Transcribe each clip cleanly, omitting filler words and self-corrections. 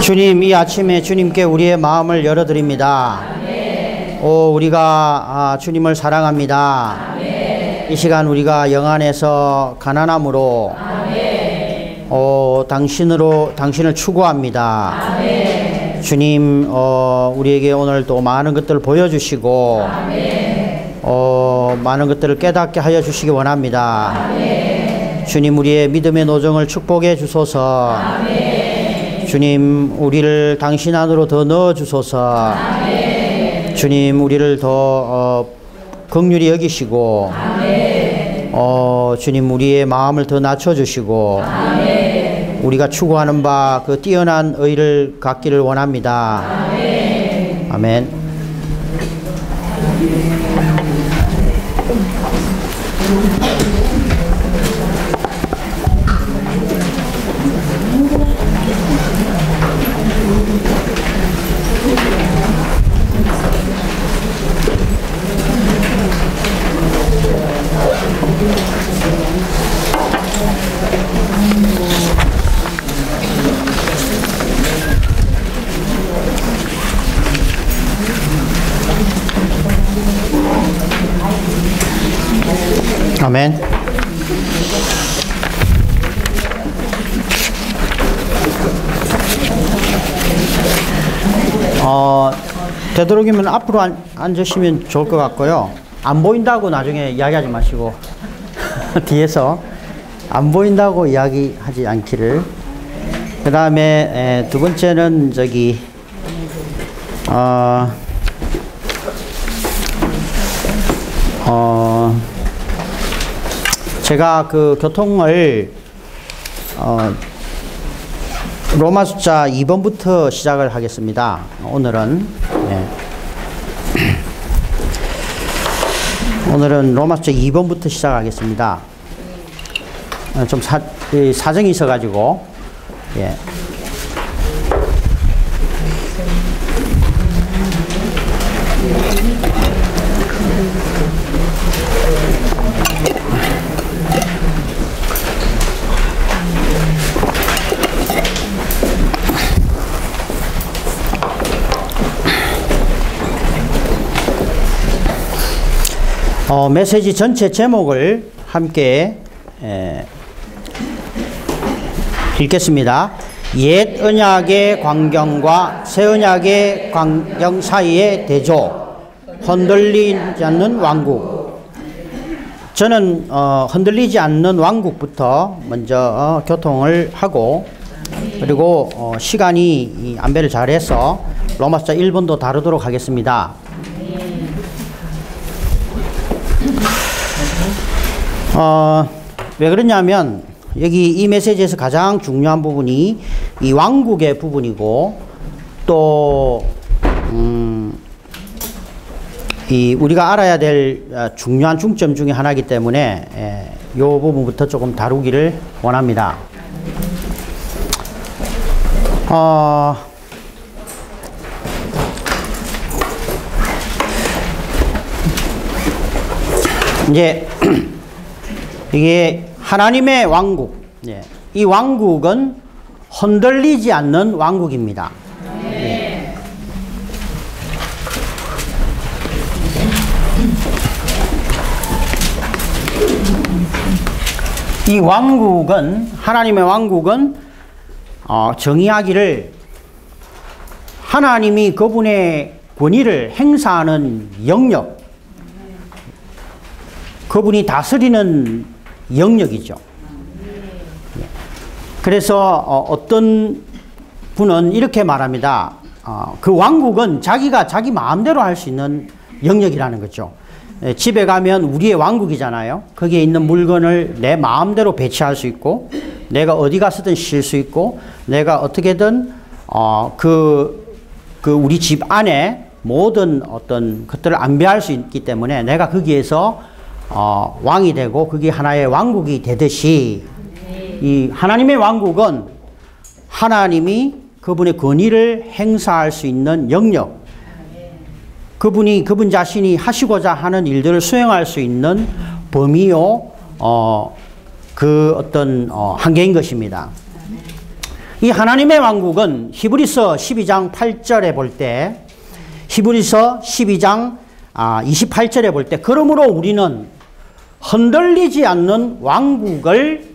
주님, 이 아침에 주님께 우리의 마음을 열어드립니다. 우리가 주님을 사랑합니다. 이 시간 우리가 영 안에서 가난함으로 당신을 추구합니다. 주님, 우리에게 오늘 또 많은 것들을 보여주시고 많은 것들을 깨닫게 하여 주시기 원합니다. 주님, 우리의 믿음의 노정을 축복해 주소서. 주님, 우리를 당신 안으로 더 넣어 주소서. 주님, 우리를 더 긍휼히 여기시고 주님, 우리의 마음을 더 낮춰주시고 우리가 추구하는 바 그 뛰어난 의를 갖기를 원합니다. 아멘. 아멘. 되도록이면 앞으로 앉으시면 좋을 것 같고요. 안 보인다고 나중에 이야기하지 마시고 뒤에서 안 보인다고 이야기하지 않기를. 그 다음에 두 번째는 제가 그 교통을 로마 숫자 2번부터 시작을 하겠습니다. 오늘은 오늘은 로마 숫자 2번부터 시작하겠습니다. 좀 사정이 있어가지고 메시지 전체 제목을 함께 읽겠습니다. 옛 언약의 광경과 새 언약의 광경 사이의 대조, 흔들리지 않는 왕국. 저는 흔들리지 않는 왕국부터 먼저 교통을 하고, 그리고 시간이 안배를 잘해서 로마서 1번도 다루도록 하겠습니다. 왜 그러냐면 여기 이 메시지에서 가장 중요한 부분이 이 왕국의 부분이고, 또 이 우리가 알아야 될 중요한 중점 중에 하나이기 때문에 이 부분부터 조금 다루기를 원합니다. 이제 이게 하나님의 왕국, 이 왕국은 흔들리지 않는 왕국입니다. 이 왕국은, 하나님의 왕국은 정의하기를 하나님이 그분의 권위를 행사하는 영역, 그분이 다스리는 영역이죠. 그래서 어떤 분은 이렇게 말합니다. 그 왕국은 자기가 자기 마음대로 할 수 있는 영역이라는 거죠. 집에 가면 우리의 왕국이잖아요. 거기에 있는 물건을 내 마음대로 배치할 수 있고, 내가 어디 가서든 쉴 수 있고, 내가 어떻게든 우리 집 안에 모든 어떤 것들을 안배할 수 있기 때문에 내가 거기에서 왕이 되고 그게 하나의 왕국이 되듯이, 이 하나님의 왕국은 하나님이 그분의 권위를 행사할 수 있는 영역, 그분 자신이 하시고자 하는 일들을 수행할 수 있는 범위요, 그 어떤 한계인 것입니다. 이 하나님의 왕국은 히브리서 12장 8절에 볼 때, 히브리서 12장 28절에 볼 때, 그러므로 우리는 흔들리지 않는 왕국을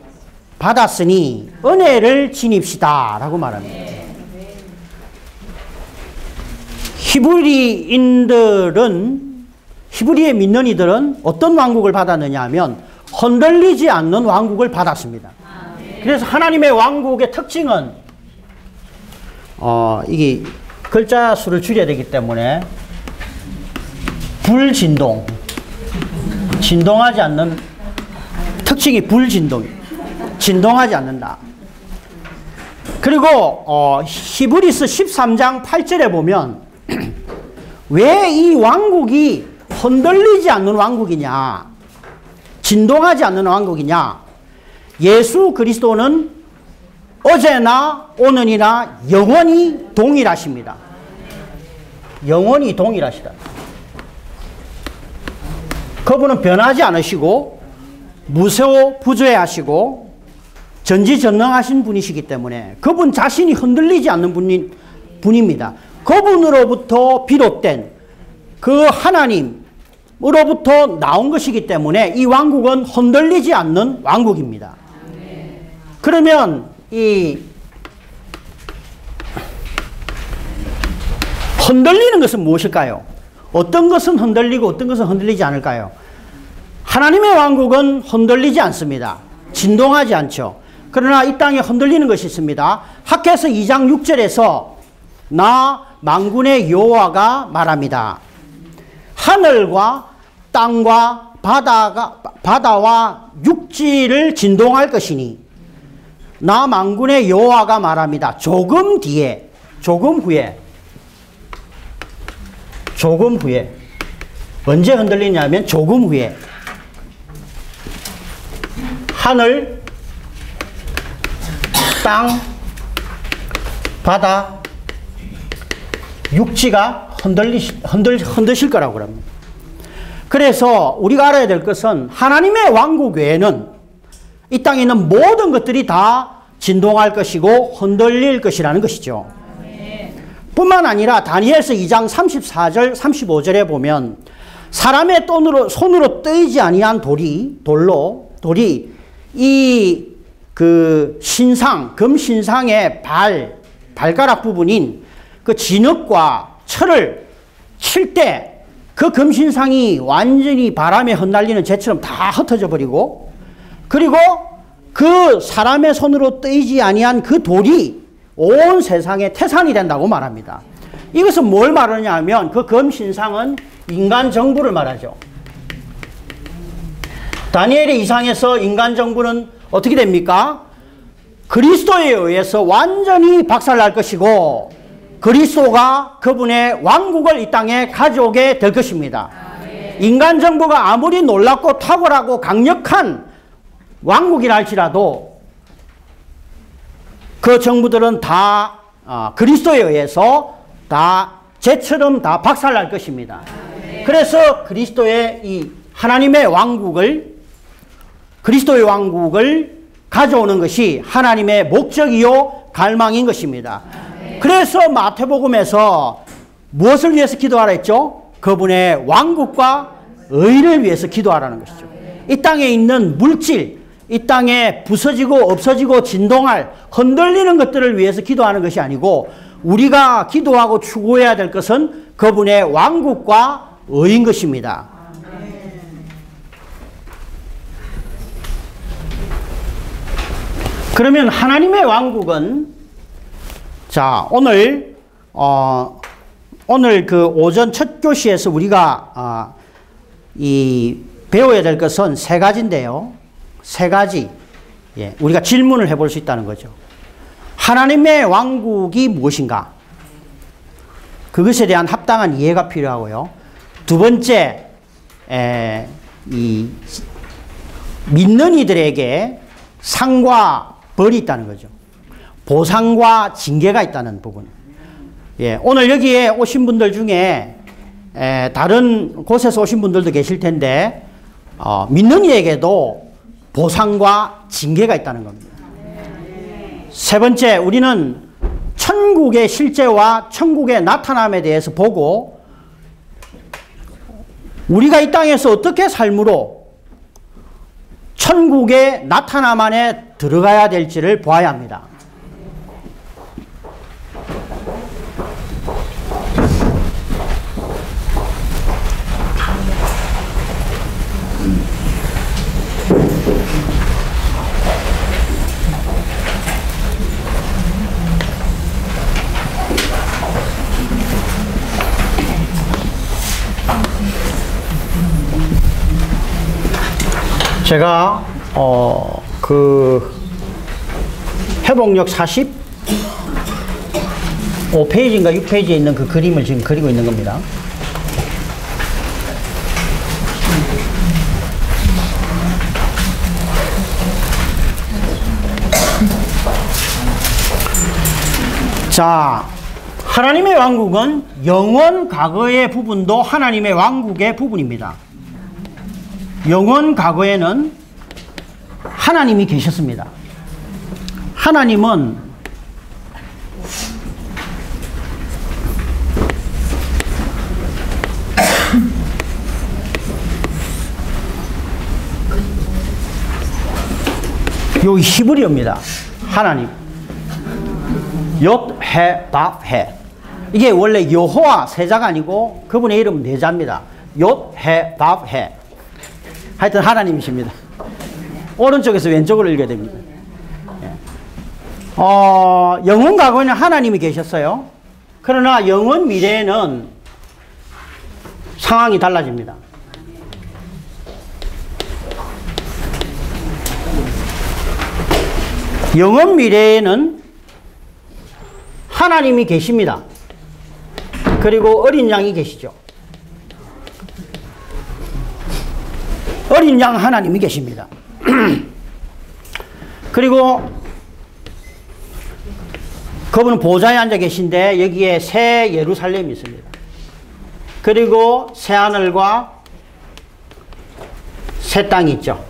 받았으니 은혜를 지닙시다 라고 말합니다. 히브리의 믿는 이들은 어떤 왕국을 받았느냐 하면 흔들리지 않는 왕국을 받았습니다. 그래서 하나님의 왕국의 특징은 이게 글자 수를 줄여야 되기 때문에 불진동, 진동하지 않는 특징이 불진동, 진동하지 않는다. 그리고 히브리서 13장 8절에 보면 왜 이 왕국이 흔들리지 않는 왕국이냐, 진동하지 않는 왕국이냐, 예수 그리스도는 어제나 오늘이나 영원히 동일하십니다. 영원히 동일하시다. 그분은 변하지 않으시고 무소부재하시고 전지전능하신 분이시기 때문에 그분 자신이 흔들리지 않는 분입니다. 그분으로부터 비롯된 그 하나님으로부터 나온 것이기 때문에 이 왕국은 흔들리지 않는 왕국입니다. 그러면 이 흔들리는 것은 무엇일까요? 어떤 것은 흔들리고 어떤 것은 흔들리지 않을까요? 하나님의 왕국은 흔들리지 않습니다. 진동하지 않죠. 그러나 이 땅에 흔들리는 것이 있습니다. 학개서 2장 6절에서 나 만군의 여호와가 말합니다. 하늘과 땅과 바다와 육지를 진동할 것이니 나 만군의 여호와가 말합니다. 조금 후에 언제 흔들리냐면 조금 후에 하늘, 땅, 바다, 육지가 흔드실 거라고 그럽니다. 그래서 우리가 알아야 될 것은 하나님의 왕국 외에는 이 땅에 있는 모든 것들이 다 진동할 것이고 흔들릴 것이라는 것이죠. 뿐만 아니라 다니엘서 2장 34절 35절에 보면 사람의 손으로 떼이지 아니한 돌이 이 그 신상, 금신상의 발가락 부분인 그 진흙과 철을 칠 때 그 금신상이 완전히 바람에 흩날리는 재처럼 다 흩어져 버리고, 그리고 그 사람의 손으로 떼이지 아니한 그 돌이 온 세상의 태산이 된다고 말합니다. 이것은 뭘 말하냐 하면 그 금신상은 인간 정부를 말하죠. 다니엘의 이상에서 인간 정부는 어떻게 됩니까? 그리스도에 의해서 완전히 박살날 것이고 그리스도가 그분의 왕국을 이 땅에 가져오게 될 것입니다. 인간 정부가 아무리 놀랍고 탁월하고 강력한 왕국이라 할지라도 그 정부들은 다 그리스도에 의해서 다 재처럼 다 박살날 것입니다. 그래서 그리스도의 이 하나님의 왕국을, 그리스도의 왕국을 가져오는 것이 하나님의 목적이요 갈망인 것입니다. 그래서 마태복음에서 무엇을 위해서 기도하라 했죠? 그분의 왕국과 의를 위해서 기도하라는 것이죠. 이 땅에 있는 물질, 이 땅에 부서지고 없어지고 진동할 흔들리는 것들을 위해서 기도하는 것이 아니고 우리가 기도하고 추구해야 될 것은 그분의 왕국과 의인 것입니다. 그러면 하나님의 왕국은, 자, 오늘 그 오전 첫 교시에서 우리가 배워야 될 것은 세 가지인데요. 세 가지. 예, 우리가 질문을 해볼 수 있다는 거죠. 하나님의 왕국이 무엇인가? 그것에 대한 합당한 이해가 필요하고요. 두 번째, 믿는 이들에게 상과 벌이 있다는 거죠. 보상과 징계가 있다는 부분. 예, 오늘 여기에 오신 분들 중에 다른 곳에서 오신 분들도 계실 텐데 믿는 이에게도 보상과 징계가 있다는 겁니다. 세 번째, 우리는 천국의 실제와 천국의 나타남에 대해서 보고 우리가 이 땅에서 어떻게 삶으로 천국의 나타남 안에 들어가야 될지를 보아야 합니다. 제가 회복력 45페이지인가 6페이지에 있는 그 그림을 지금 그리고 있는 겁니다. 자, 하나님의 왕국은 영원 과거의 부분도 하나님의 왕국의 부분입니다. 영원 과거에는 하나님이 계셨습니다. 하나님은 요 히브리어입니다. 하나님. 옅, 해, 밥, 해. 이게 원래 여호와 세자가 아니고 그분의 이름은 네자입니다. 옅, 해, 밥, 해. 하여튼 하나님이십니다. 오른쪽에서 왼쪽으로 읽어야 됩니다. 영원 과거에는 하나님이 계셨어요. 그러나 영원 미래에는 상황이 달라집니다. 영원 미래에는 하나님이 계십니다. 그리고 어린 양이 계시죠. 어린 양 하나님이 계십니다. 그리고 그분은 보좌에 앉아 계신데 여기에 새 예루살렘이 있습니다. 그리고 새 하늘과 새 땅이 있죠.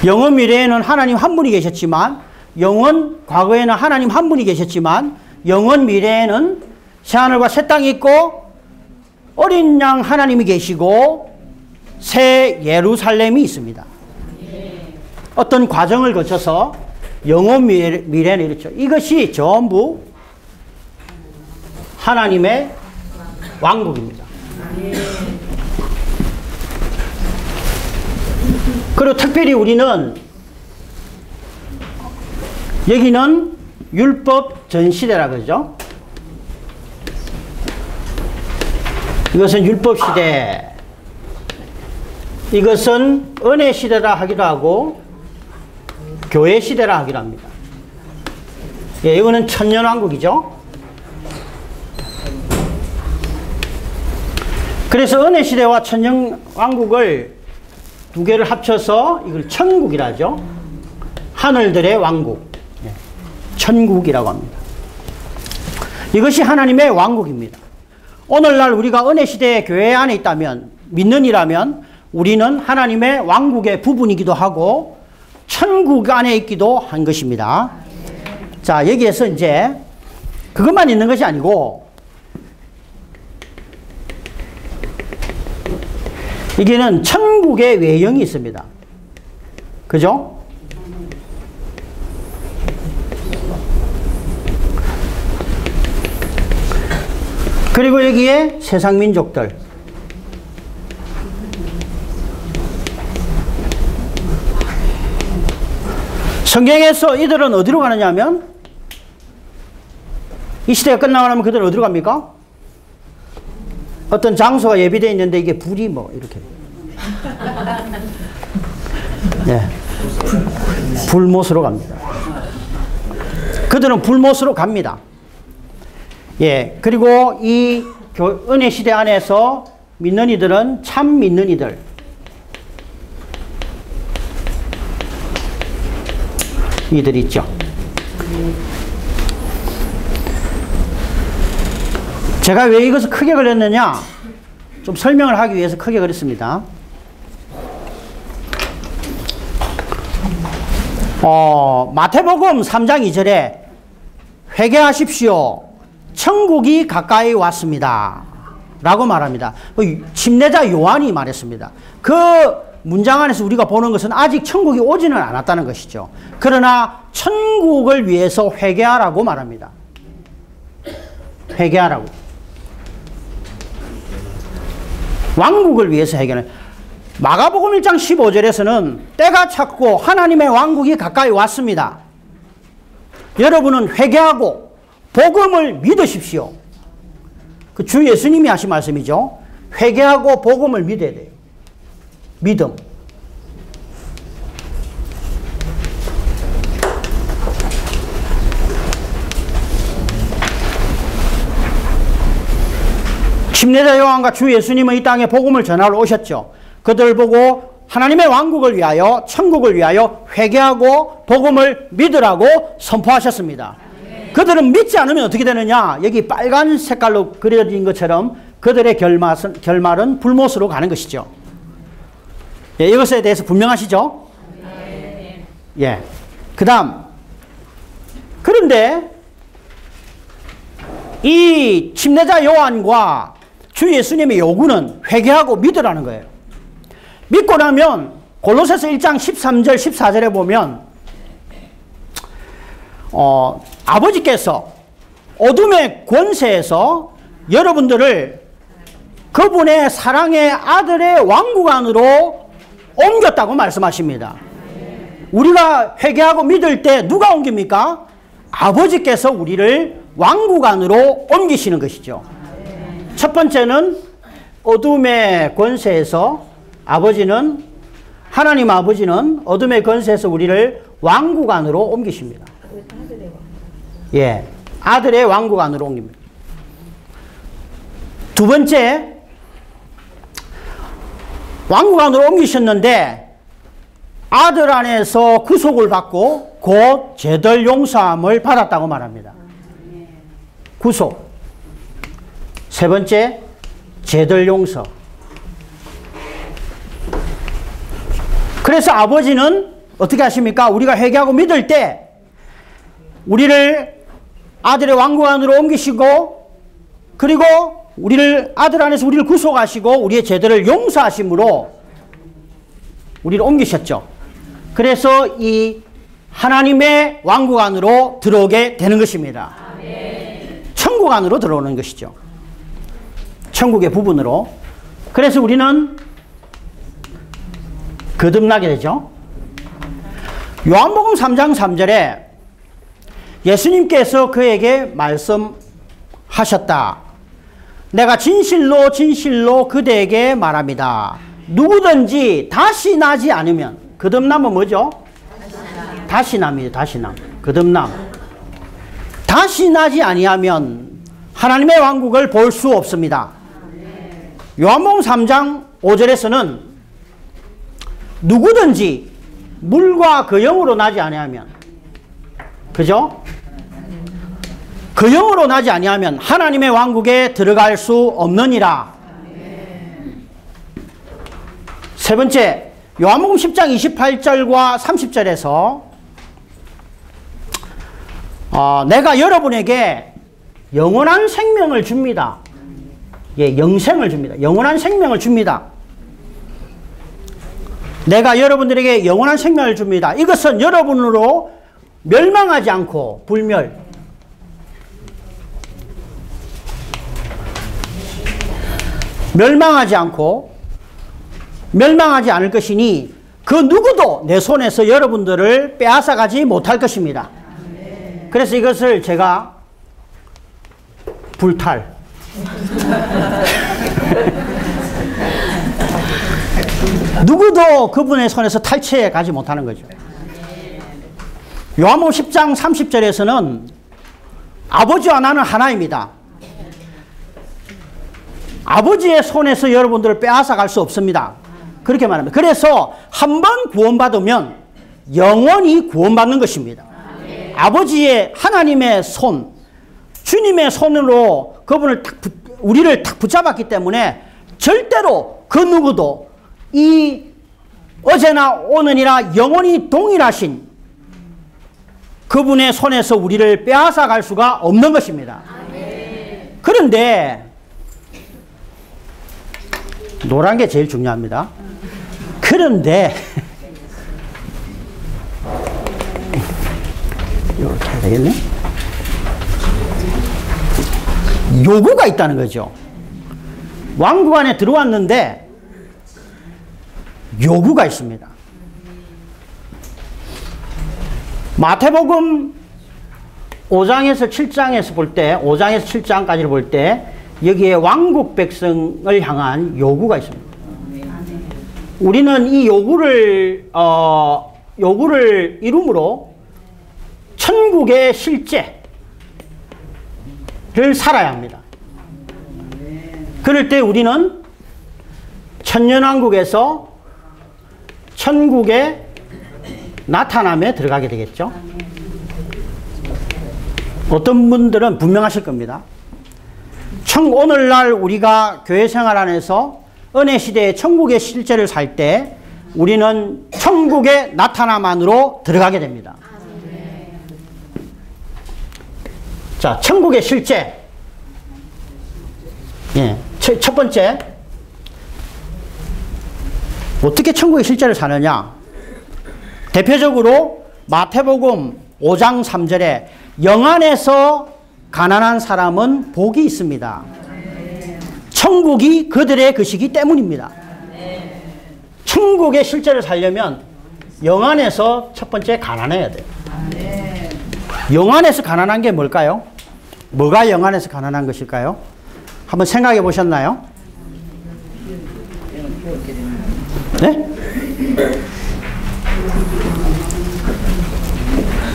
영원 미래에는 하나님 한 분이 계셨지만, 영원 과거에는 하나님 한 분이 계셨지만, 영원 미래에는 새 하늘과 새 땅이 있고 어린 양 하나님이 계시고 새 예루살렘이 있습니다. 어떤 과정을 거쳐서 영원 미래는 이렇죠. 이것이 전부 하나님의 왕국입니다. 그리고 특별히 우리는 여기는 율법 전 시대라 그러죠. 이것은 율법 시대, 이것은 은혜 시대라 하기도 하고 교회 시대라 하기도 합니다. 예, 이거는 천년왕국이죠. 그래서 은혜 시대와 천년왕국을 두 개를 합쳐서 이걸 천국이라 하죠. 하늘들의 왕국, 천국이라고 합니다. 이것이 하나님의 왕국입니다. 오늘날 우리가 은혜 시대의 교회 안에 있다면, 믿는 이라면 우리는 하나님의 왕국의 부분이기도 하고 천국 안에 있기도 한 것입니다. 자, 여기에서 이제 그것만 있는 것이 아니고 여기는 천국의 외형이 있습니다. 그죠? 그리고 여기에 세상 민족들, 성경에서 이들은 어디로 가느냐 하면, 이 시대가 끝나고 나면 그들은 어디로 갑니까? 어떤 장소가 예비되어 있는데 이게 불이 뭐 이렇게 네. 불못으로 갑니다. 그들은 불못으로 갑니다. 예, 그리고 이 은혜 시대 안에서 믿는 이들은 참 믿는 이들, 이들이 있죠. 제가 왜 이것을 크게 그렸느냐, 좀 설명을 하기 위해서 크게 그렸습니다. 마태복음 3장 2절에 회개하십시오. 천국이 가까이 왔습니다. 라고 말합니다. 침례자 요한이 말했습니다. 그 문장 안에서 우리가 보는 것은 아직 천국이 오지는 않았다는 것이죠. 그러나 천국을 위해서 회개하라고 말합니다. 회개하라고. 왕국을 위해서 회개하는. 마가복음 1장 15절에서는 때가 찼고 하나님의 왕국이 가까이 왔습니다. 여러분은 회개하고 복음을 믿으십시오. 그 주 예수님이 하신 말씀이죠. 회개하고 복음을 믿어야 돼요. 믿음. 침례자 요한과 주 예수님은 이 땅에 복음을 전하러 오셨죠. 그들을 보고 하나님의 왕국을 위하여 천국을 위하여 회개하고 복음을 믿으라고 선포하셨습니다. 그들은 믿지 않으면 어떻게 되느냐? 여기 빨간 색깔로 그려진 것처럼 그들의 결말은 불못으로 가는 것이죠. 예, 이것에 대해서 분명하시죠? 예. 그 다음. 그런데 이 침례자 요한과 주 예수님의 요구는 회개하고 믿으라는 거예요. 믿고 나면 골로새서 1장 13절 14절에 보면 아버지께서 어둠의 권세에서 여러분들을 그분의 사랑의 아들의 왕국 안으로 옮겼다고 말씀하십니다. 우리가 회개하고 믿을 때 누가 옮깁니까? 아버지께서 우리를 왕국 안으로 옮기시는 것이죠. 첫 번째는 어둠의 권세에서 하나님 아버지는 어둠의 권세에서 우리를 왕국 안으로 옮기십니다. 예, 아들의 왕국 안으로 옮깁니다. 두 번째, 왕국 안으로 옮기셨는데 아들 안에서 구속을 받고 곧 죄들 용서함을 받았다고 말합니다. 구속. 세 번째, 죄들 용서. 그래서 아버지는 어떻게 하십니까? 우리가 회개하고 믿을 때 우리를 아들의 왕국 안으로 옮기시고 그리고 아들 안에서 우리를 구속하시고 우리의 죄들을 용서하심으로 우리를 옮기셨죠. 그래서 이 하나님의 왕국 안으로 들어오게 되는 것입니다. 천국 안으로 들어오는 것이죠. 천국의 부분으로. 그래서 우리는 거듭나게 되죠. 요한복음 3장 3절에 예수님께서 그에게 말씀하셨다. 내가 진실로 진실로 그대에게 말합니다. 누구든지 다시 나지 않으면, 거듭남은 뭐죠? 다시 남이에요. 다시 남. 거듭남. 다시 나지 아니하면 하나님의 왕국을 볼 수 없습니다. 요한복음 3장 5절에서는 누구든지 물과 그 영으로 나지 아니하면, 그죠? 그 영으로 나지 아니하면 하나님의 왕국에 들어갈 수 없느니라. 세 번째, 요한복음 10장 28절과 30절에서 내가 여러분에게 영원한 생명을 줍니다. 예, 영생을 줍니다. 영원한 생명을 줍니다. 내가 여러분들에게 영원한 생명을 줍니다. 이것은 여러분으로 멸망하지 않고 멸망하지 않을 것이니 그 누구도 내 손에서 여러분들을 빼앗아가지 못할 것입니다. 그래서 이것을 제가 불탈. 누구도 그분의 손에서 탈취해 가지 못하는 거죠. 요한복음 10장 30절에서는 아버지와 나는 하나입니다. 아버지의 손에서 여러분들을 빼앗아 갈 수 없습니다. 그렇게 말합니다. 그래서 한 번 구원받으면 영원히 구원받는 것입니다. 아버지의 하나님의 손, 주님의 손으로 우리를 탁 붙잡았기 때문에 절대로 그 누구도 이 어제나 오늘이나 영원히 동일하신 그분의 손에서 우리를 빼앗아 갈 수가 없는 것입니다. 그런데 노란 게 제일 중요합니다. 그런데 이렇게 해야 되겠네. 요구가 있다는 거죠. 왕국 안에 들어왔는데 요구가 있습니다. 마태복음 5장에서 7장에서 볼 때, 5장에서 7장까지를 볼 때 여기에 왕국 백성을 향한 요구가 있습니다. 우리는 이 요구를 이룸으로 천국의 실제를 살아야 합니다. 그럴 때 우리는 천년왕국에서 천국의 나타남에 들어가게 되겠죠. 어떤 분들은 분명하실 겁니다. 오늘날 우리가 교회 생활 안에서 은혜 시대의 천국의 실제를 살 때 우리는 천국의 나타남 안으로 들어가게 됩니다. 자, 천국의 실제. 예, 첫 번째, 어떻게 천국의 실제를 사느냐? 대표적으로 마태복음 5장 3절에 영안에서 가난한 사람은 복이 있습니다. 천국이 그들의 것이기 때문입니다. 천국의 실제를 살려면 영안에서 첫 번째 가난해야 돼요. 영안에서 가난한 게 뭘까요? 뭐가 영안에서 가난한 것일까요? 한번 생각해 보셨나요? 네?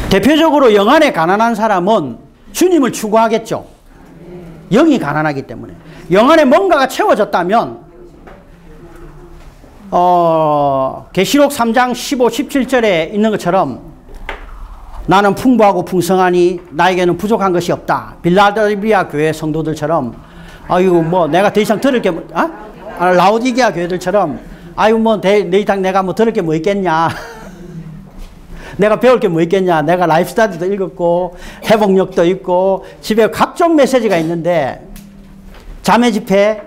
대표적으로 영안에 가난한 사람은 주님을 추구하겠죠. 영이 가난하기 때문에. 영안에 뭔가가 채워졌다면 계시록 3장 15, 17절에 있는 것처럼 나는 풍부하고 풍성하니 나에게는 부족한 것이 없다. 빌라델비아 교회 성도들처럼 아이고 뭐 내가 더 이상 들을 게 라오디게아 교회들처럼 아이고 뭐 더 이상 내가 뭐 들을 게 뭐 있겠냐. 내가 배울 게 뭐 있겠냐. 내가 라이프 스타디도 읽었고 회복력도 있고 집에 각종 메시지가 있는데 자매 집회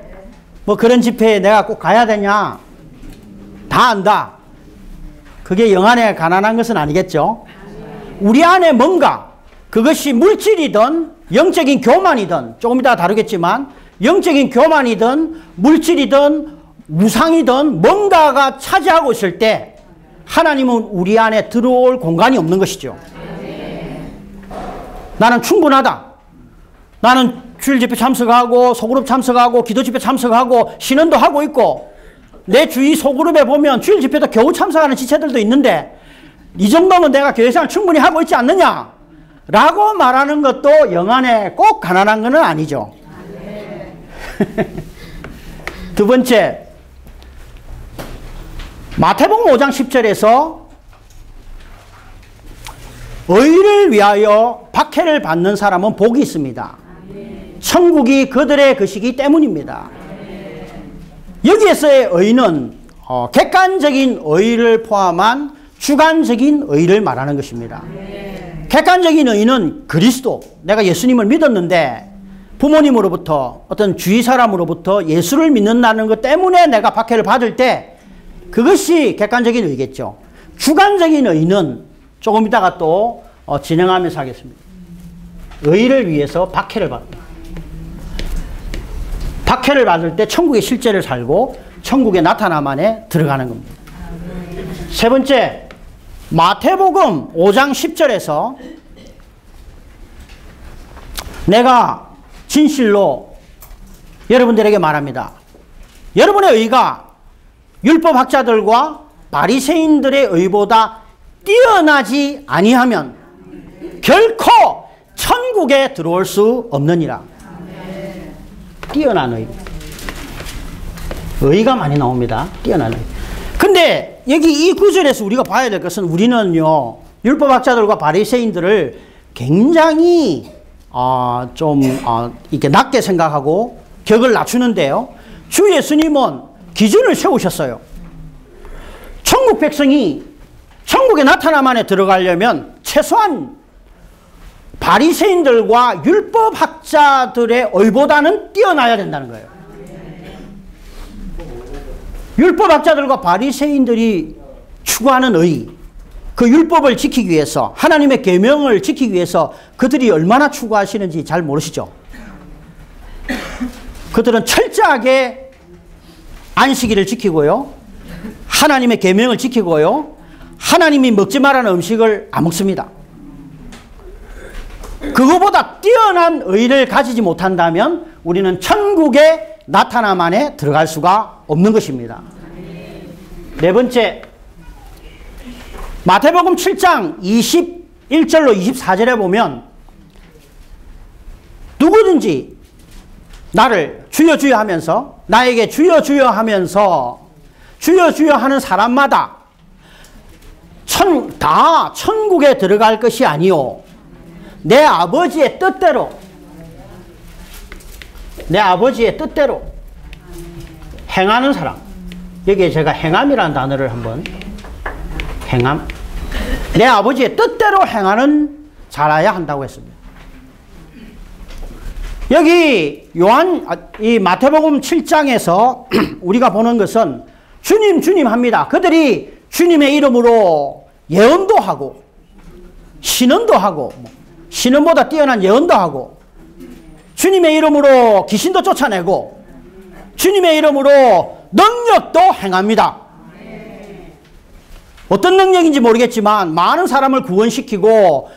뭐 그런 집회에 내가 꼭 가야 되냐. 다 안다. 그게 영안에 가난한 것은 아니겠죠. 우리 안에 뭔가 그것이 물질이든 영적인 교만이든 조금 이따 다루겠지만 영적인 교만이든 물질이든 우상이든 뭔가가 차지하고 있을 때 하나님은 우리 안에 들어올 공간이 없는 것이죠. 나는 충분하다. 나는 주일 집회 참석하고 소그룹 참석하고 기도 집회 참석하고 신원도 하고 있고 내 주위 소그룹에 보면 주일 집회도 겨우 참석하는 지체들도 있는데 이 정도면 내가 교회생활 충분히 하고 있지 않느냐 라고 말하는 것도 영안에 꼭 가난한 건 아니죠. 두 번째, 마태복음 5장 10절에서 의를 위하여 박해를 받는 사람은 복이 있습니다. 천국이 그들의 것이기 때문입니다. 여기에서의 의는 객관적인 의를 포함한 주관적인 의를 말하는 것입니다. 객관적인 의는 그리스도, 내가 예수님을 믿었는데 부모님으로부터 어떤 주위 사람으로부터 예수를 믿는다는 것 때문에 내가 박해를 받을 때 그것이 객관적인 의겠죠. 주관적인 의는 조금 이따가 또 진행하면서 하겠습니다. 의를 위해서 박해를 받는다. 박해를 받을 때 천국의 실제를 살고 천국의 나타남 안에 들어가는 겁니다. 세 번째, 마태복음 5장 10절에서 내가 진실로 여러분들에게 말합니다. 여러분의 의가 율법학자들과 바리새인들의 의보다 뛰어나지 아니하면 결코 천국에 들어올 수 없느니라. 뛰어난 의. 의가 많이 나옵니다. 뛰어난 의. 근데 여기 이 구절에서 우리가 봐야 될 것은 우리는요 율법학자들과 바리새인들을 굉장히 이렇게 낮게 생각하고 격을 낮추는데요. 주 예수님은 기준을 세우셨어요. 천국 백성이 천국의 나타남 안에 들어가려면 최소한 바리새인들과 율법학자들의 의보다는 뛰어나야 된다는 거예요. 율법학자들과 바리새인들이 추구하는 의, 그 율법을 지키기 위해서, 하나님의 계명을 지키기 위해서 그들이 얼마나 추구하시는지 잘 모르시죠? 그들은 철저하게 안식일을 지키고요, 하나님의 계명을 지키고요, 하나님이 먹지 말라는 음식을 안 먹습니다. 그거보다 뛰어난 의를 가지지 못한다면 우리는 천국의 나타남 안에 들어갈 수가 없는 것입니다. 네 번째, 마태복음 7장 21절로 24절에 보면 누구든지 나를 주여 주여 하면서, 나에게 주여 주여 하면서 주여 주여 하는 사람마다 다 천국에 들어갈 것이 아니요 내 아버지의 뜻대로 행하는 사람. 여기에 제가 행함이라는 단어를 한번, 행함, 내 아버지의 뜻대로 행하는 자라야 한다고 했습니다. 여기 이 마태복음 7장에서 우리가 보는 것은 주님 주님 합니다. 그들이 주님의 이름으로 예언도 하고 신언도 하고, 신언보다 뛰어난 예언도 하고, 주님의 이름으로 귀신도 쫓아내고 주님의 이름으로 능력도 행합니다. 어떤 능력인지 모르겠지만 많은 사람을 구원시키고,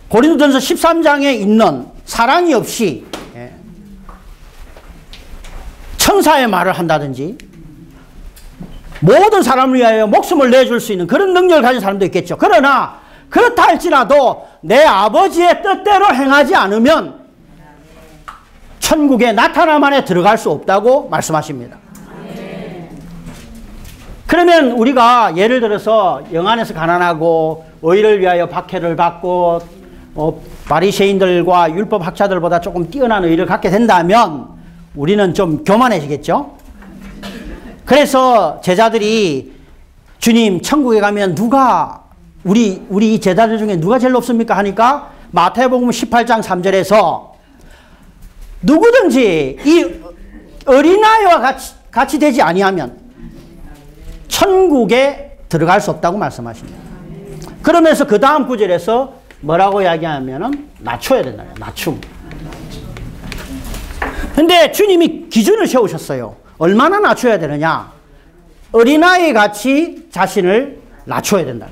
고린도전서 13장에 있는 사랑이 없이 천사의 말을 한다든지 모든 사람을 위하여 목숨을 내줄 수 있는 그런 능력을 가진 사람도 있겠죠. 그러나 그렇다 할지라도 내 아버지의 뜻대로 행하지 않으면 천국의 나타남 안에 들어갈 수 없다고 말씀하십니다. 그러면 우리가 예를 들어서 영안에서 가난하고 의를 위하여 박해를 받고 바리새인들과 율법학자들보다 조금 뛰어난 의를 갖게 된다면 우리는 좀 교만해지겠죠. 그래서 제자들이 주님 천국에 가면 누가 우리 제자들 중에 누가 제일 높습니까 하니까 마태복음 18장 3절에서 누구든지 이 어린아이와 같이 되지 아니하면 천국에 들어갈 수 없다고 말씀하십니다. 그러면서 그 다음 구절에서 뭐라고 이야기하면은 낮춰야 된다. 낮춤. 근데 주님이 기준을 세우셨어요. 얼마나 낮춰야 되느냐? 어린아이 같이 자신을 낮춰야 된다.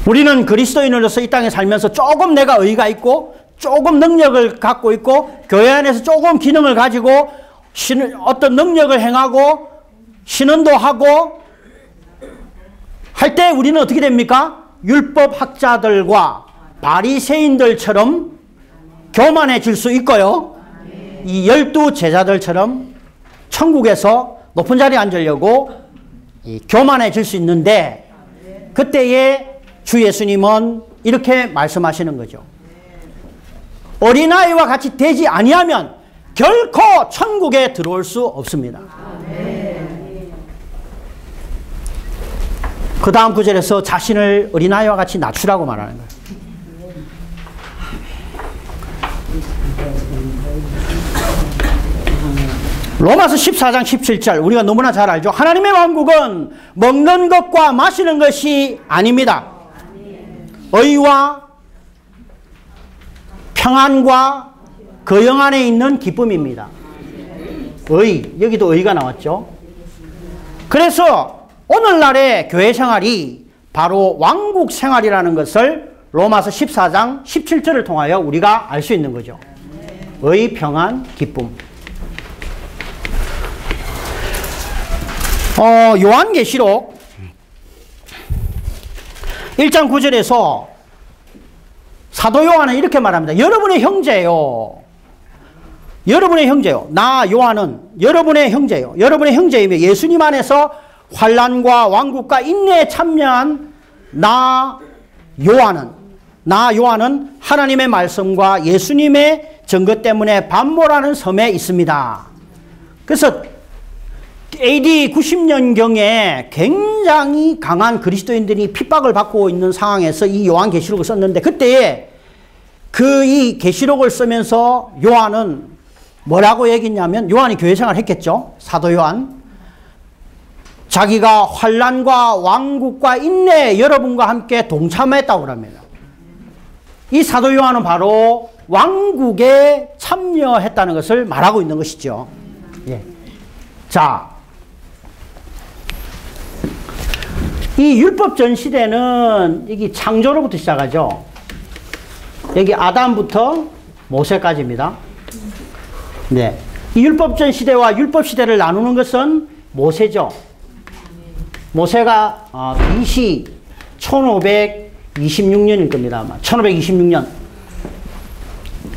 우리는 그리스도인으로서 이 땅에 살면서 조금 내가 의가 있고 조금 능력을 갖고 있고 교회 안에서 조금 기능을 가지고 어떤 능력을 행하고 신언도 하고 할 때 우리는 어떻게 됩니까? 율법학자들과 바리새인들처럼 교만해질 수 있고요. 이 12 제자들처럼 천국에서 높은 자리에 앉으려고 교만해질 수 있는데, 그때에 주 예수님은 이렇게 말씀하시는 거죠. 어린아이와 같이 되지 아니하면 결코 천국에 들어올 수 없습니다. 그 다음 구절에서 자신을 어린아이와 같이 낮추라고 말하는 거예요. 로마서 14장 17절 우리가 너무나 잘 알죠. 하나님의 왕국은 먹는 것과 마시는 것이 아닙니다. 의와 평안과 그 영 안에 있는 기쁨입니다. 의, 여기도 의가 나왔죠. 그래서 오늘날의 교회 생활이 바로 왕국 생활이라는 것을 로마서 14장 17절을 통하여 우리가 알 수 있는 거죠. 의, 평안, 기쁨. 요한계시록 1장 9절에서 사도 요한은 이렇게 말합니다. 여러분의 형제요. 여러분의 형제요. 나 요한은 여러분의 형제요. 여러분의 형제이며 예수님 안에서 환난과 왕국과 인내에 참여한 나 요한은 하나님의 말씀과 예수님의 증거 때문에 반모라는 섬에 있습니다. 그래서 AD 90년경에 굉장히 강한 그리스도인들이 핍박을 받고 있는 상황에서 이 요한계시록을 썼는데, 그때에 이 계시록을 쓰면서 요한은 뭐라고 얘기했냐면, 요한이 교회생활을 했겠죠. 사도 요한. 자기가 환난과 왕국과 인내 여러분과 함께 동참했다고 합니다. 이 사도 요한은 바로 왕국에 참여했다는 것을 말하고 있는 것이죠. 예. 자, 이 율법 전 시대는 이게 창조로부터 시작하죠. 여기 아담부터 모세까지입니다. 네. 이 율법 전 시대와 율법 시대를 나누는 것은 모세죠. 모세가 BC 1526년일 겁니다. 아마 1526년.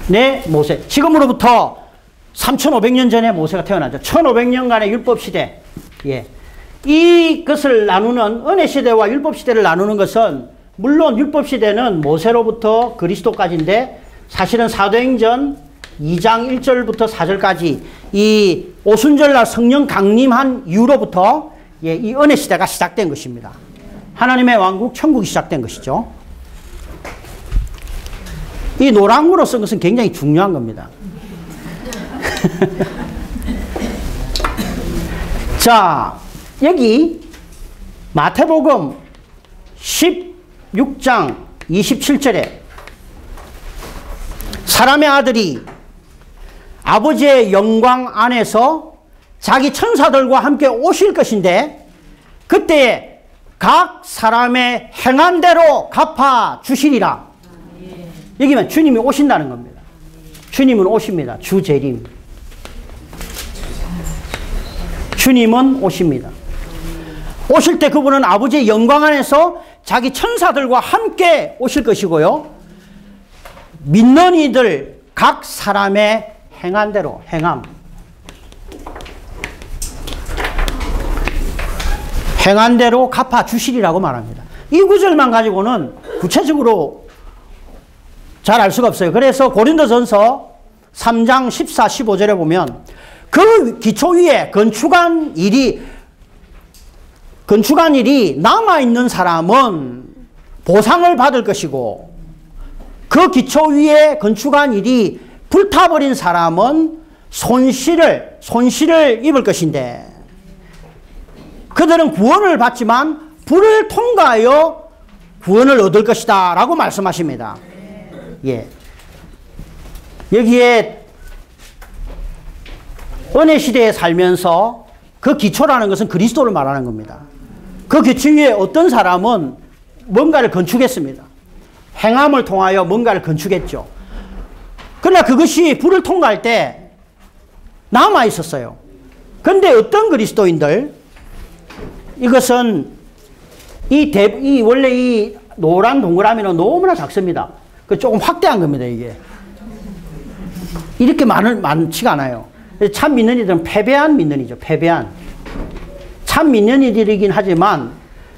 네, 모세. 지금으로부터 3500년 전에 모세가 태어나죠. 1500년간의 율법 시대. 예. 이것을 나누는 은혜 시대와 율법 시대를 나누는 것은, 물론 율법 시대는 모세로부터 그리스도까지인데, 사실은 사도행전 2장 1절부터 4절까지 이 오순절날 성령 강림한 이후로부터 이 은혜 시대가 시작된 것입니다. 하나님의 왕국, 천국이 시작된 것이죠. 이 노랑으로 쓴 것은 굉장히 중요한 겁니다. 자, 여기 마태복음 16장 27절에 사람의 아들이 아버지의 영광 안에서 자기 천사들과 함께 오실 것인데, 그때에 각 사람의 행한 대로 갚아 주시리라. 여기면 주님이 오신다는 겁니다. 주님은 오십니다. 주재림. 주님은 오십니다. 오실 때 그분은 아버지의 영광 안에서 자기 천사들과 함께 오실 것이고요. 믿는 이들 각 사람의 행한 대로, 행함. 행한 대로 갚아 주시리라고 말합니다. 이 구절만 가지고는 구체적으로 잘 알 수가 없어요. 그래서 고린도전서 3장 14, 15절에 보면 그 기초 위에 건축한 일이 남아있는 사람은 보상을 받을 것이고, 그 기초 위에 건축한 일이 불타버린 사람은 손실을 입을 것인데, 그들은 구원을 받지만 불을 통과하여 구원을 얻을 것이다 라고 말씀하십니다. 예. 여기에 은혜 시대에 살면서 그 기초라는 것은 그리스도를 말하는 겁니다. 그 기초 위에 어떤 사람은 뭔가를 건축했습니다. 행함을 통하여 뭔가를 건축했죠. 그러나 그것이 불을 통과할 때 남아 있었어요. 그런데 어떤 그리스도인들, 이것은 원래 이 노란 동그라미는 너무나 작습니다. 그 조금 확대한 겁니다, 이게. 이렇게 많지가 않아요. 참 믿는 이들은 패배한 믿는 이죠, 패배한. 참 믿는 이들이긴 하지만,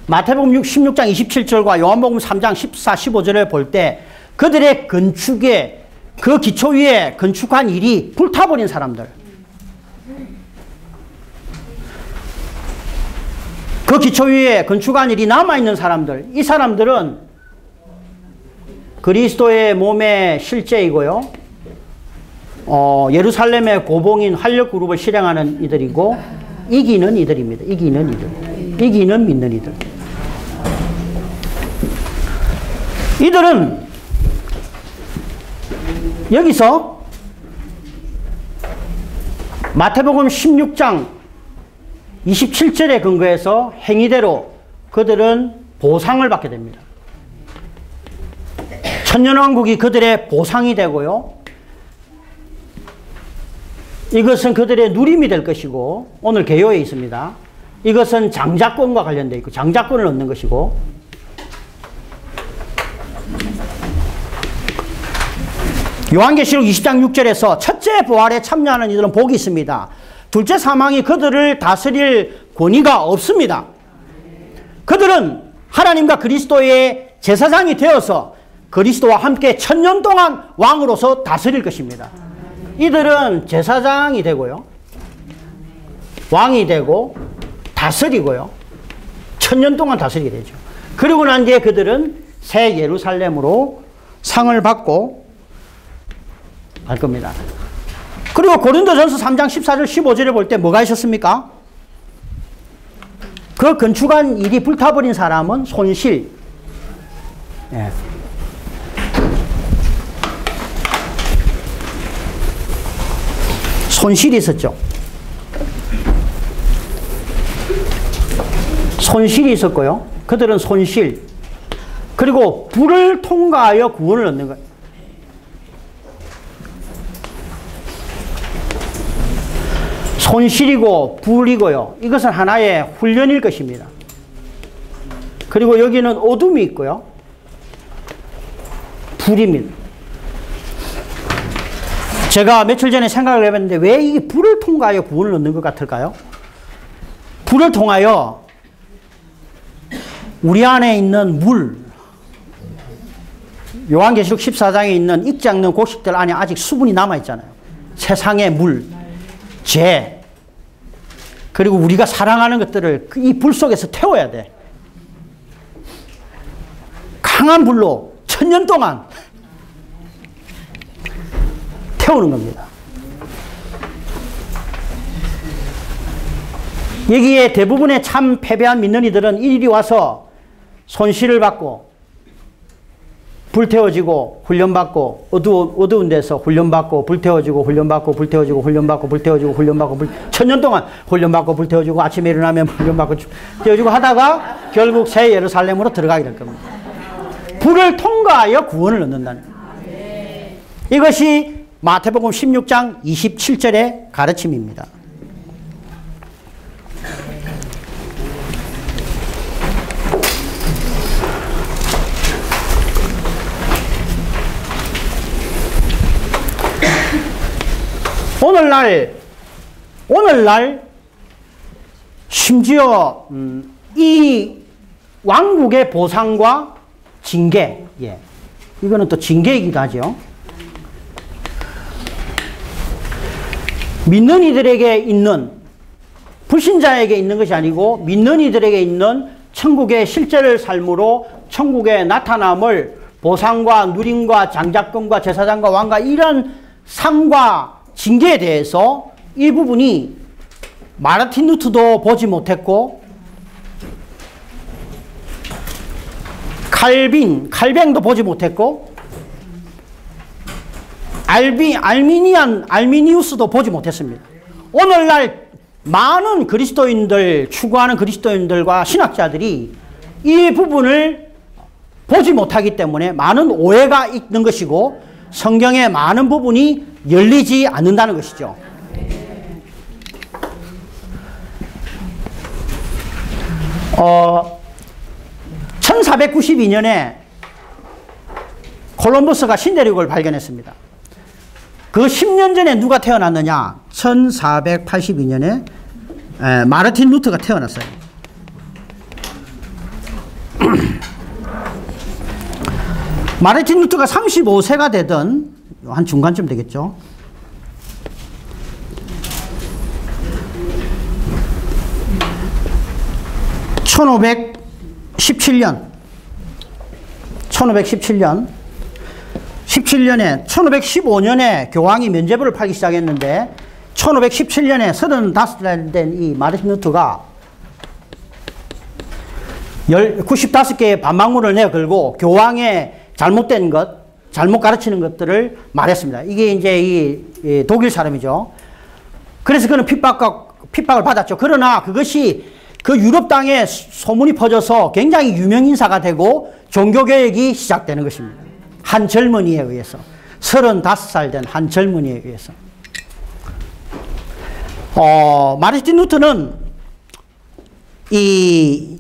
마태복음 16장 27절과 요한복음 3장 14, 15절을 볼 때, 그들의 건축에, 그 기초 위에 건축한 일이 불타버린 사람들. 그 기초 위에 건축한 일이 남아있는 사람들, 이 사람들은 그리스도의 몸의 실제이고요. 예루살렘의 고봉인 활력그룹을 실행하는 이들이고, 이기는 이들입니다. 이기는 이들. 이기는 믿는 이들. 이들은 여기서 마태복음 16장 27절에 근거해서 행위대로 그들은 보상을 받게 됩니다. 천년왕국이 그들의 보상이 되고요. 이것은 그들의 누림이 될 것이고, 오늘 개요에 있습니다. 이것은 장자권과 관련되어 있고, 장자권을 얻는 것이고, 요한계시록 20장 6절에서 첫째 부활에 참여하는 이들은 복이 있습니다. 둘째 사망이 그들을 다스릴 권위가 없습니다. 그들은 하나님과 그리스도의 제사장이 되어서 그리스도와 함께 1000년 동안 왕으로서 다스릴 것입니다. 이들은 제사장이 되고요. 왕이 되고 다스리고요. 1000년 동안 다스리게 되죠. 그리고 난 뒤에 그들은 새 예루살렘으로 상을 받고 갈 겁니다. 그리고 고린도전서 3장 14절 15절에 볼 때 뭐가 있었습니까? 그 건축한 일이 불타버린 사람은 손실. 예. 손실이 있었죠. 손실이 있었고요. 그들은 손실. 그리고 불을 통과하여 구원을 얻는 거예요. 손실이고 불이고요. 이것은 하나의 훈련일 것입니다. 그리고 여기는 어둠이 있고요. 불입니다. 제가 며칠 전에 생각을 해봤는데 왜 이 불을 통과하여 구원을 얻는 것 같을까요? 불을 통하여 우리 안에 있는 물, 요한계시록 14장에 있는 익지 않는 곡식들 안에 아직 수분이 남아있잖아요. 세상의 물, 죄, 그리고 우리가 사랑하는 것들을 이 불 속에서 태워야 돼. 강한 불로 1000년 동안 태우는 겁니다. 여기에 대부분의 참 패배한 믿는이들은 이리 와서 손실을 받고 불태워지고 훈련받고 어두운 데서 훈련받고 불태워지고 훈련받고 불태워지고 훈련받고 불태워지고 훈련받고 1000년 동안 훈련받고 불태워지고 아침에 일어나면 훈련받고 태워지고 하다가 결국 새 예루살렘으로 들어가게 될 겁니다. 불을 통과하여 구원을 얻는다는 거예요. 이것이 마태복음 16장 27절의 가르침입니다. 오늘날 심지어 이 왕국의 보상과 징계, 이거는 또 징계이기도 하죠. 믿는 이들에게 있는, 불신자에게 있는 것이 아니고 믿는 이들에게 있는 천국의 실제를 삶으로 천국의 나타남을 보상과 누림과 장자권과 제사장과 왕과 이런 상과 징계에 대해서 이 부분이 마르틴 루터도 보지 못했고 칼뱅도 보지 못했고 알미니우스도 보지 못했습니다. 오늘날 많은 그리스도인들, 추구하는 그리스도인들과 신학자들이 이 부분을 보지 못하기 때문에 많은 오해가 있는 것이고 성경의 많은 부분이 열리지 않는다는 것이죠. 어, 1492년에 콜럼버스가 신대륙을 발견했습니다. 그 10년 전에 누가 태어났느냐? 1482년에 마르틴 루터가 태어났어요. 마르틴 루터가 35세가 되던 한 중간쯤 되겠죠. (1517년) 1515년에 교황이 면죄부를 팔기 시작했는데 1517년에 35살 된 이 마르틴 루터가 95개의 반박문을 내걸고 교황의 잘못된 것, 잘못 가르치는 것들을 말했습니다. 이게 이제 이 독일 사람이죠. 그래서 그는 핍박을 받았죠. 그러나 그것이 그 유럽 땅에 소문이 퍼져서 굉장히 유명 인사가 되고 종교개혁이 시작되는 것입니다. 한 젊은이에 의해서. 35살 된 한 젊은이에 의해서. 마르틴 루터는 이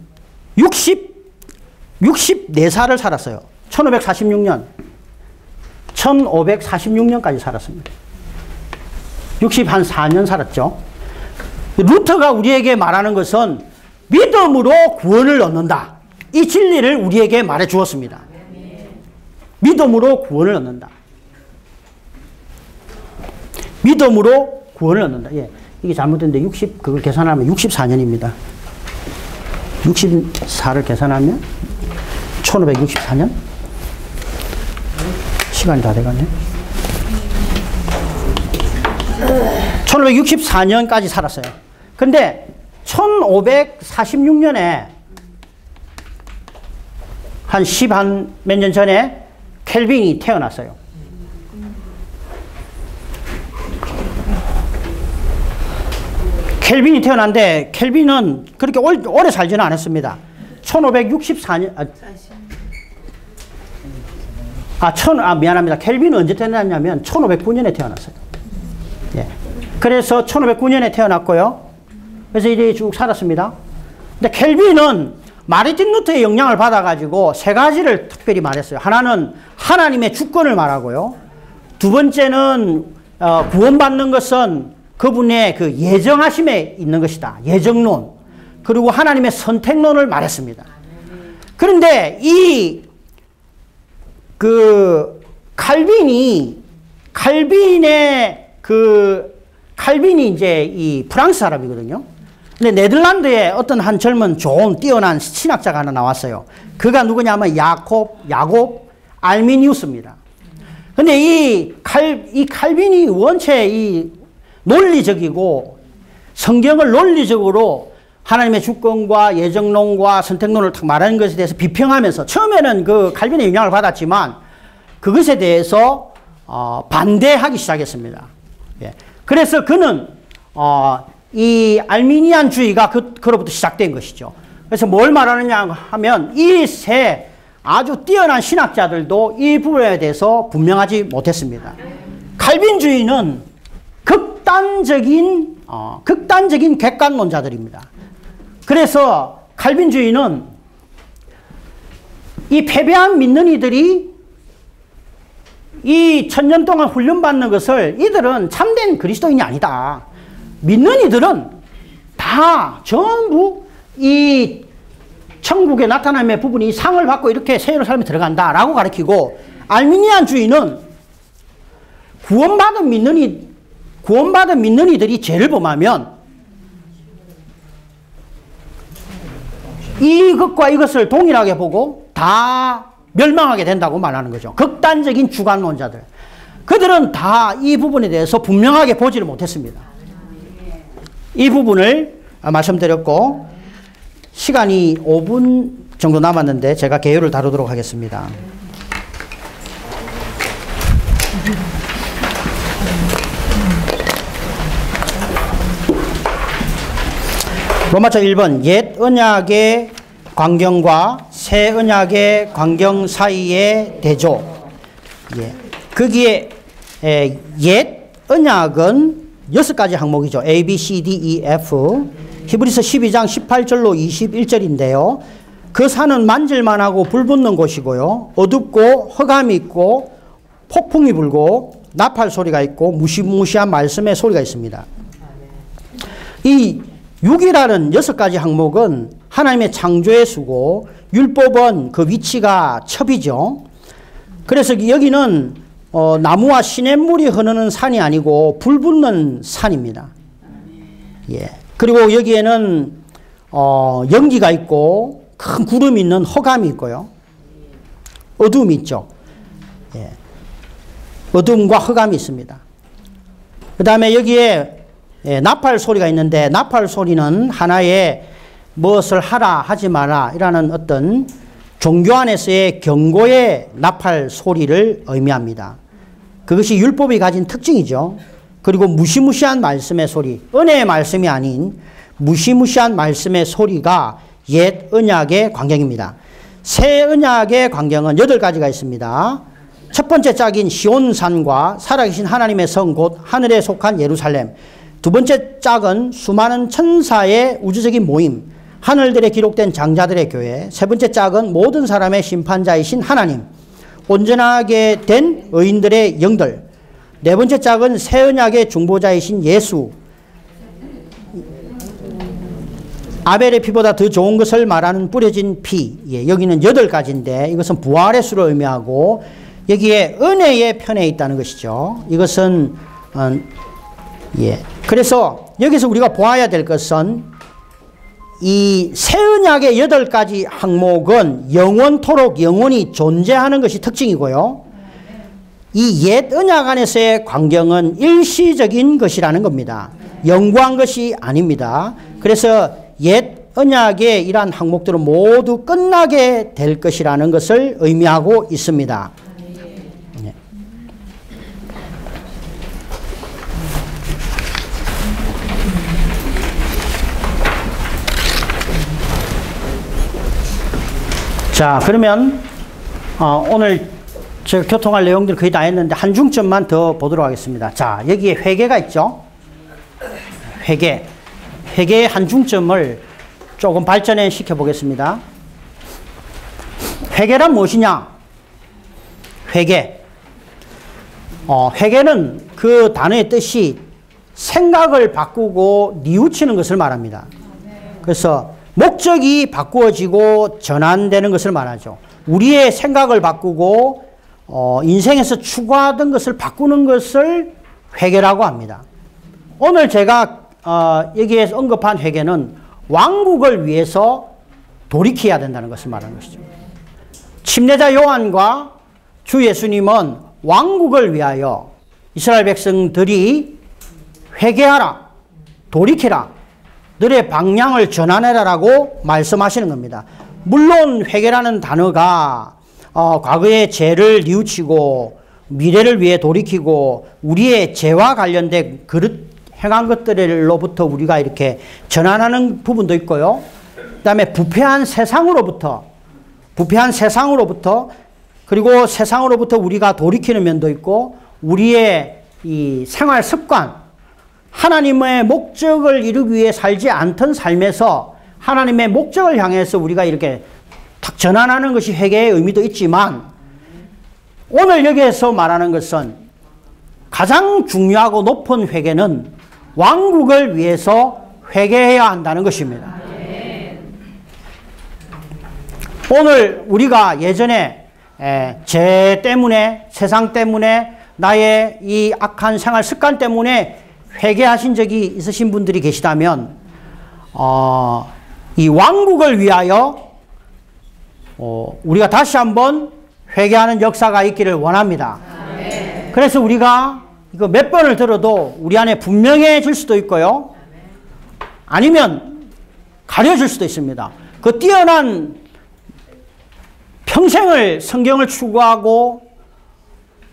64살을 살았어요. 1546년까지 살았습니다. 64년 살았죠. 루터가 우리에게 말하는 것은 믿음으로 구원을 얻는다. 이 진리를 우리에게 말해 주었습니다. 믿음으로 구원을 얻는다. 믿음으로 구원을 얻는다. 예. 이게 잘못됐는데 60, 그걸 계산하면 64년입니다. 64를 계산하면 1564년? 시간이 다 돼가네. 1564년까지 살았어요. 근데 1546년에 한 10 한 몇 년 전에 켈빈이 태어났어요. 켈빈이 태어났는데 켈빈은 그렇게 오래 살지는 않았습니다. 1564년 미안합니다. 켈빈은 언제 태어났냐면 1509년에 태어났어요. 예. 그래서 1509년에 태어났고요. 그래서 이제 쭉 살았습니다. 근데 켈빈은 마르틴 루터의 영향을 받아가지고 세 가지를 특별히 말했어요. 하나는 하나님의 주권을 말하고요. 두 번째는 구원받는 것은 그분의 그 예정하심에 있는 것이다. 예정론. 그리고 하나님의 선택론을 말했습니다. 그런데 칼빈이 이제 이 프랑스 사람이거든요. 근데 네덜란드에 어떤 한 젊은 좋은 뛰어난 신학자가 하나 나왔어요. 그가 누구냐면 야곱 알미니우스입니다. 근데 이 칼빈이 원체 이 논리적이고 성경을 논리적으로 하나님의 주권과 예정론과 선택론을 딱 말하는 것에 대해서 비평하면서 처음에는 그 칼빈의 영향을 받았지만 그것에 대해서 반대하기 시작했습니다. 예. 그래서 그는 이 알미니안주의가 그로부터 시작된 것이죠. 그래서 뭘 말하느냐 하면 이 세 아주 뛰어난 신학자들도 이 부분에 대해서 분명하지 못했습니다. 칼빈주의는 극단적인 객관론자들입니다. 그래서 칼빈주의는 이 패배한 믿는 이들이 이 1000년 동안 훈련받는 것을 이들은 참된 그리스도인이 아니다. 믿는 이들은 다 전부 이 천국에 나타남의 부분이 상을 받고 이렇게 세례를 삶에 들어간다라고 가르치고, 알미니안주의는 구원받은 믿는 이들이 죄를 범하면 이것과 이것을 동일하게 보고 다 멸망하게 된다고 말하는 거죠. 극단적인 주관론자들. 그들은 다 이 부분에 대해서 분명하게 보지를 못했습니다. 이 부분을 말씀드렸고, 시간이 5분 정도 남았는데 제가 개요를 다루도록 하겠습니다. 로마서 1번 옛 언약의 광경과 새 언약의 광경 사이의 대조. 예. 거기에 옛 언약은 6가지 항목이죠. A, B, C, D, E, F. 히브리서 12장 18절로 21절인데요. 그 산은 만질만 하고 불 붙는 곳이고요. 어둡고 흑암이 있고 폭풍이 불고 나팔 소리가 있고 무시무시한 말씀의 소리가 있습니다. 이 6이라는 6가지 항목은 하나님의 창조의 수고, 율법은 그 위치가 첩이죠. 그래서 여기는 나무와 시냇물이 흐르는 산이 아니고 불 붙는 산입니다. 예. 그리고 여기에는 연기가 있고 큰 구름이 있는 흑암이 있고요. 어두움이 있죠. 예. 어두움과 흑암이 있습니다. 그 다음에 여기에 나팔 소리가 있는데, 나팔 소리는 하나의 무엇을 하라 하지 마라 이라는 어떤 종교 안에서의 경고의 나팔 소리를 의미합니다. 그것이 율법이 가진 특징이죠. 그리고 무시무시한 말씀의 소리, 은혜의 말씀이 아닌 무시무시한 말씀의 소리가 옛 언약의 광경입니다. 새 언약의 광경은 8가지가 있습니다. 첫 번째 짝인 시온산과 살아계신 하나님의 성 곧 하늘에 속한 예루살렘. 두 번째 짝은 수많은 천사의 우주적인 모임, 하늘들에 기록된 장자들의 교회. 세 번째 짝은 모든 사람의 심판자이신 하나님, 온전하게 된 의인들의 영들. 네 번째 짝은 새 언약의 중보자이신 예수, 아벨의 피보다 더 좋은 것을 말하는 뿌려진 피. 예, 여기는 8가지인데 이것은 부활의 수를 의미하고 여기에 은혜의 편에 있다는 것이죠. 이것은 그래서 여기서 우리가 보아야 될 것은 이 새 언약의 8가지 항목은 영원토록 영원히 존재하는 것이 특징이고요. 이 옛 언약 안에서의 광경은 일시적인 것이라는 겁니다. 영구한 것이 아닙니다. 그래서 옛 언약의 이러한 항목들은 모두 끝나게 될 것이라는 것을 의미하고 있습니다. 네. 자, 그러면 오늘 제가 교통할 내용들 거의 다 했는데 한 중점만 더 보도록 하겠습니다. 자, 여기에 회개가 있죠. 회개의 한 중점을 조금 발전해 시켜 보겠습니다. 회개란 무엇이냐? 회개는 그 단어의 뜻이 생각을 바꾸고 뉘우치는 것을 말합니다. 그래서 목적이 바꾸어지고 전환되는 것을 말하죠. 우리의 생각을 바꾸고 인생에서 추구하던 것을 바꾸는 것을 회개라고 합니다. 오늘 제가 여기에서 언급한 회개는 왕국을 위해서 돌이켜야 된다는 것을 말하는 것이죠. 침례자 요한과 주 예수님은 왕국을 위하여 이스라엘 백성들이 회개하라, 돌이켜라, 너의 방향을 전환해라라고 말씀하시는 겁니다. 물론 회개라는 단어가 과거의 죄를 뉘우치고 미래를 위해 돌이키고 우리의 죄와 관련된 행한 것들로부터 우리가 이렇게 전환하는 부분도 있고요. 그 다음에 부패한 세상으로부터 그리고 세상으로부터 우리가 돌이키는 면도 있고 우리의 이 생활 습관, 하나님의 목적을 이루기 위해 살지 않던 삶에서 하나님의 목적을 향해서 우리가 이렇게 탁 전환하는 것이 회개의 의미도 있지만 오늘 여기에서 말하는 것은 가장 중요하고 높은 회개는 왕국을 위해서 회개해야 한다는 것입니다. 오늘 우리가 예전에 죄 때문에, 세상 때문에, 나의 이 악한 생활 습관 때문에 회개하신 적이 있으신 분들이 계시다면 이 왕국을 위하여 우리가 다시 한번 회개하는 역사가 있기를 원합니다. 그래서 우리가 이거 몇 번을 들어도 우리 안에 분명해질 수도 있고요. 아니면 가려질 수도 있습니다. 그 뛰어난 평생을 성경을 추구하고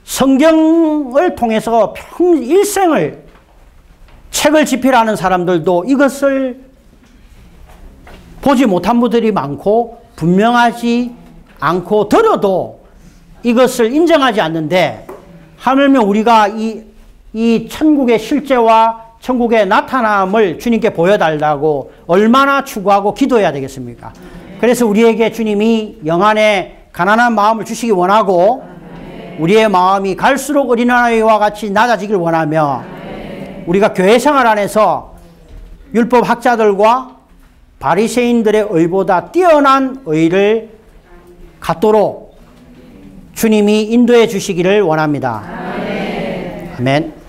성경을 통해서 일생을 책을 집필하는 사람들도 이것을 보지 못한 분들이 많고 분명하지 않고 들어도 이것을 인정하지 않는데 하물며 우리가 이 천국의 실제와 천국의 나타남을 주님께 보여달라고 얼마나 추구하고 기도해야 되겠습니까? 그래서 우리에게 주님이 영안에 가난한 마음을 주시기 원하고 우리의 마음이 갈수록 어린아이와 같이 낮아지길 원하며 우리가 교회 생활 안에서 율법 학자들과 바리새인들의 의보다 뛰어난 의를 갖도록 주님이 인도해 주시기를 원합니다. 아멘.